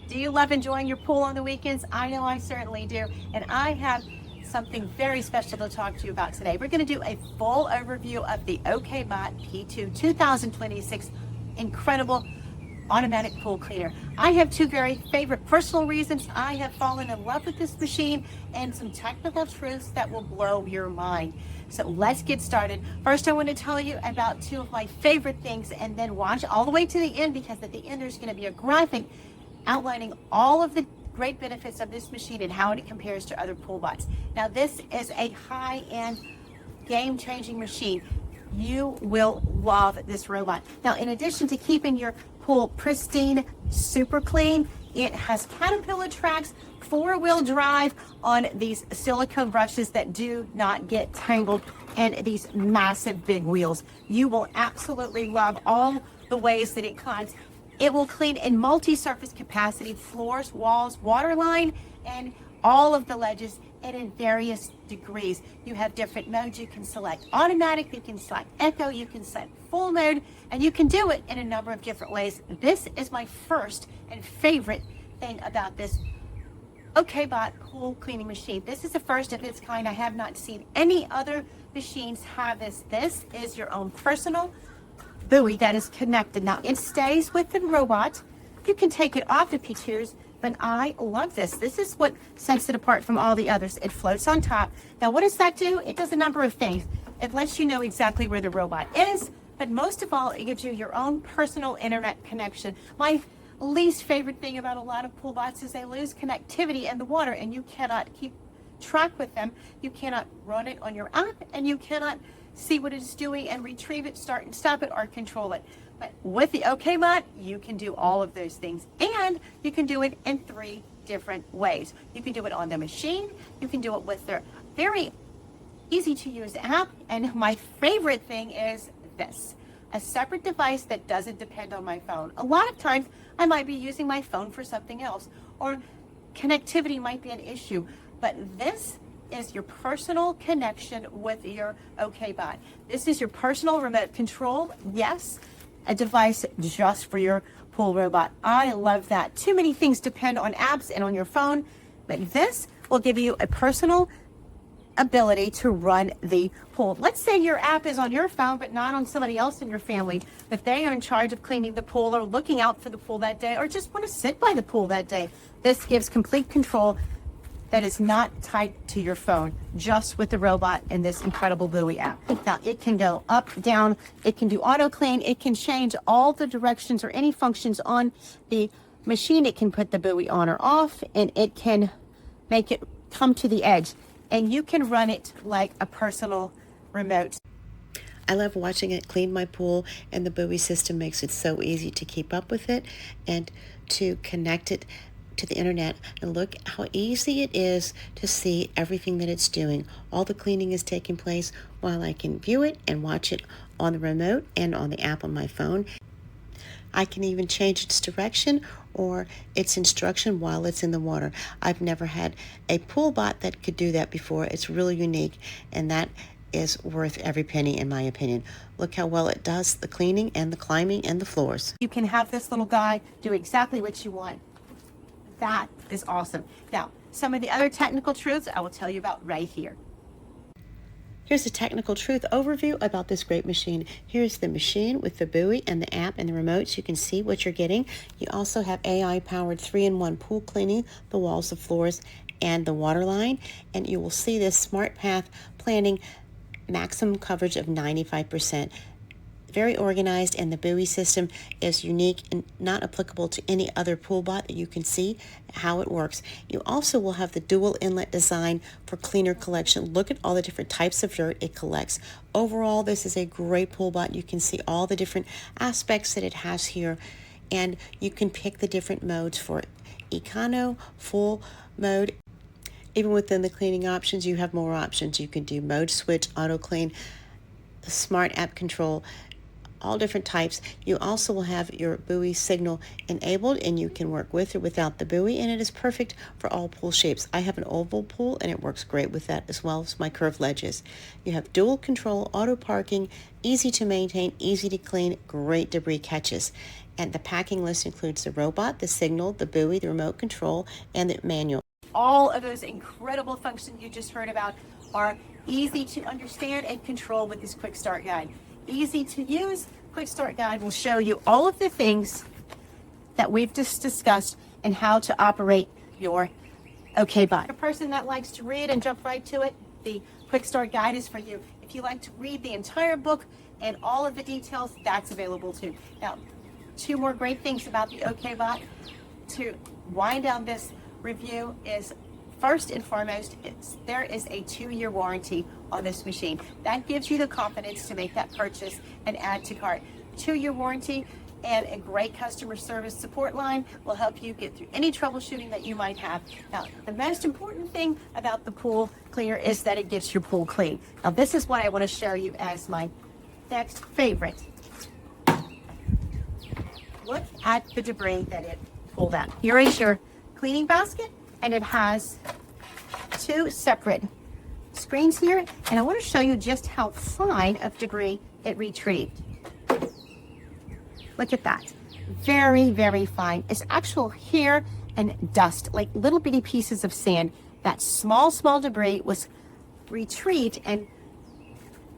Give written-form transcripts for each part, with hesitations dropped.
Do you love enjoying your pool on the weekends? I know I certainly do. And I have something very special to talk to you about today. We're going to do a full overview of the OkayBot P2 2026 incredible automatic pool cleaner. I have two very favorite personal reasons I have fallen in love with this machine and some technical truths that will blow your mind. So let's get started. First, I want to tell you about two of my favorite things and then watch all the way to the end, because at the end there's going to be a graphic outlining all of the great benefits of this machine and how it compares to other pool bots. Now, this is a high-end, game-changing machine. You will love this robot. Now, in addition to keeping your pool pristine, super clean, it has Caterpillar tracks, four-wheel drive on these silicone brushes that do not get tangled, and these massive big wheels. You will absolutely love all the ways that it cleans. It will clean in multi-surface capacity, floors, walls, waterline, and all of the ledges, and in various degrees. You have different modes. You can select automatic, you can select echo, you can select full mode, and you can do it in a number of different ways. This is my first and favorite thing about this OkayBot pool cleaning machine. This is the first of its kind. I have not seen any other machines have this. This is your own personal buoy that is connected. Now, it stays with the robot. You can take it off the P2s, but I love this. This is what sets it apart from all the others. It floats on top. Now, what does that do? It does a number of things. It lets you know exactly where the robot is, but most of all, it gives you your own personal internet connection. My least favorite thing about a lot of pool bots is they lose connectivity in the water, and you cannot keep track with them. You cannot run it on your app, and you cannot see what it's doing and retrieve it, start and stop it, or control it. But with the OkayBot, you can do all of those things, and you can do it in three different ways. You can do it on the machine, you can do it with their very easy to use app, and my favorite thing is this, a separate device that doesn't depend on my phone. A lot of times I might be using my phone for something else, or connectivity might be an issue, but this is your personal connection with your OkayBot. This is your personal remote control. Yes, a device just for your pool robot. I love that. Too many things depend on apps and on your phone, but this will give you a personal ability to run the pool. Let's say your app is on your phone, but not on somebody else in your family. If they are in charge of cleaning the pool or looking out for the pool that day, or just want to sit by the pool that day, this gives complete control that is not tied to your phone, just with the robot and this incredible buoy app. Now, it can go up, down, it can do auto clean, it can change all the directions or any functions on the machine. It can put the buoy on or off, and it can make it come to the edge, and you can run it like a personal remote. I love watching it clean my pool, and the buoy system makes it so easy to keep up with it and to connect it to the internet. And look how easy it is to see everything that it's doing. All the cleaning is taking place while I can view it and watch it on the remote and on the app on my phone. I can even change its direction or its instruction while it's in the water. I've never had a pool bot that could do that before. It's really unique, and that is worth every penny in my opinion. Look how well it does the cleaning and the climbing and the floors. You can have this little guy do exactly what you want. That is awesome. Now, some of the other technical truths I will tell you about right here. Here's a technical truth overview about this great machine. Here's the machine with the buoy and the app and the remotes. You can see what you're getting. You also have AI-powered 3-in-1 pool cleaning, the walls, the floors, and the water line. And you will see this smart path planning, maximum coverage of 95%. Very organized, and the buoy system is unique and not applicable to any other pool bot that you can see how it works. You also will have the dual inlet design for cleaner collection. Look at all the different types of dirt it collects. Overall, this is a great pool bot. You can see all the different aspects that it has here, and you can pick the different modes for econo, full mode. Even within the cleaning options, you have more options. You can do mode switch, auto clean, smart app control, all different types. You also will have your buoy signal enabled, and you can work with or without the buoy, and it is perfect for all pool shapes. I have an oval pool, and it works great with that as well as my curved ledges. You have dual control, auto parking, easy to maintain, easy to clean, great debris catches. And the packing list includes the robot, the signal, the buoy, the remote control, and the manual. All of those incredible functions you just heard about are easy to understand and control with this quick start guide. Easy to use. Quick start guide will show you all of the things that we've just discussed and how to operate your OkayBot. A person that likes to read and jump right to it, the quick start guide is for you. If you like to read the entire book and all of the details, that's available too. Now, two more great things about the OkayBot to wind down this review is, first and foremost, there is a 2-year warranty on this machine. That gives you the confidence to make that purchase and add to cart. 2-year warranty and a great customer service support line will help you get through any troubleshooting that you might have. Now, the most important thing about the pool cleaner is that it gets your pool clean. Now, this is what I want to show you as my next favorite. Look at the debris that it pulled out. Here is your cleaning basket, and it has 2 separate screens here, and I want to show you just how fine of debris it retrieved. Look at that. Very, very fine. It's actual hair and dust, like little bitty pieces of sand. That small debris was retrieved and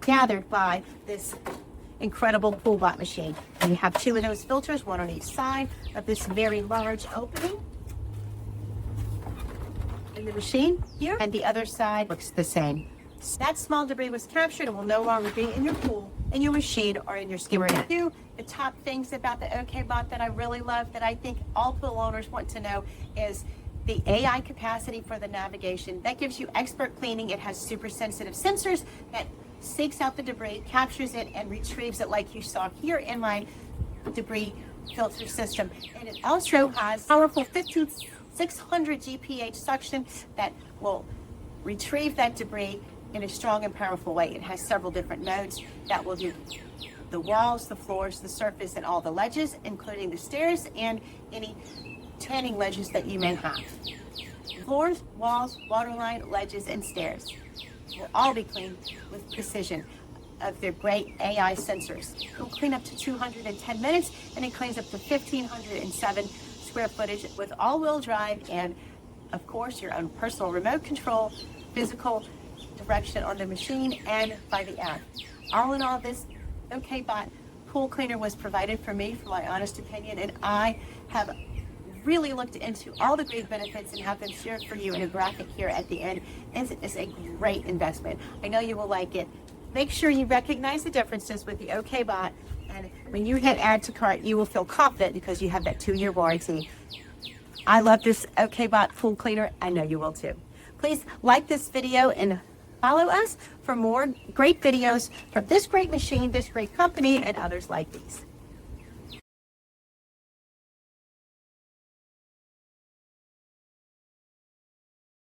gathered by this incredible PoolBot machine. And you have 2 of those filters, one on each side of this very large opening in the machine here, and the other side looks the same. That small debris was captured and will no longer be in your pool, in your machine, or in your skimmer. The top things about the OkayBot that I really love, that I think all pool owners want to know, is the AI capacity for the navigation. That gives you expert cleaning. It has super sensitive sensors that seeks out the debris, captures it, and retrieves it like you saw here in my debris filter system. And it also has powerful 15600 GPH suction that will retrieve that debris in a strong and powerful way. It has several different modes that will do the walls, the floors, the surface, and all the ledges, including the stairs and any tanning ledges that you may have. Floors, walls, waterline, ledges, and stairs will all be cleaned with precision of their great AI sensors. It will clean up to 210 minutes, and it cleans up to 1,507 square footage with all-wheel drive and, of course, your own personal remote control, physical direction on the machine, and by the app. All in all, this OkayBot pool cleaner was provided for me, for my honest opinion, and I have really looked into all the great benefits and have them shared for you in a graphic here at the end. It is a great investment. I know you will like it. Make sure you recognize the differences with the OkayBot, and when you hit add to cart, you will feel confident because you have that 2-year warranty. I love this OkayBot pool cleaner. I know you will too. Please like this video and follow us for more great videos from this great machine, this great company, and others like these.